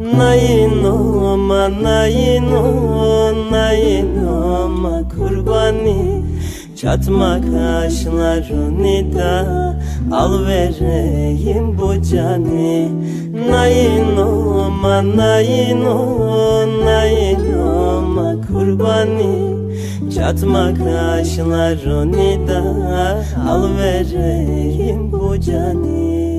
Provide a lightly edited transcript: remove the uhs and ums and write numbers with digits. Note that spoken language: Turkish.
Nayinoma, nayinoma kurbani, çatma kaşlarını da al vereyim bu cani. Nayinoma, nayinoma kurbani, çatma kaşlarını da al vereyim bu cani.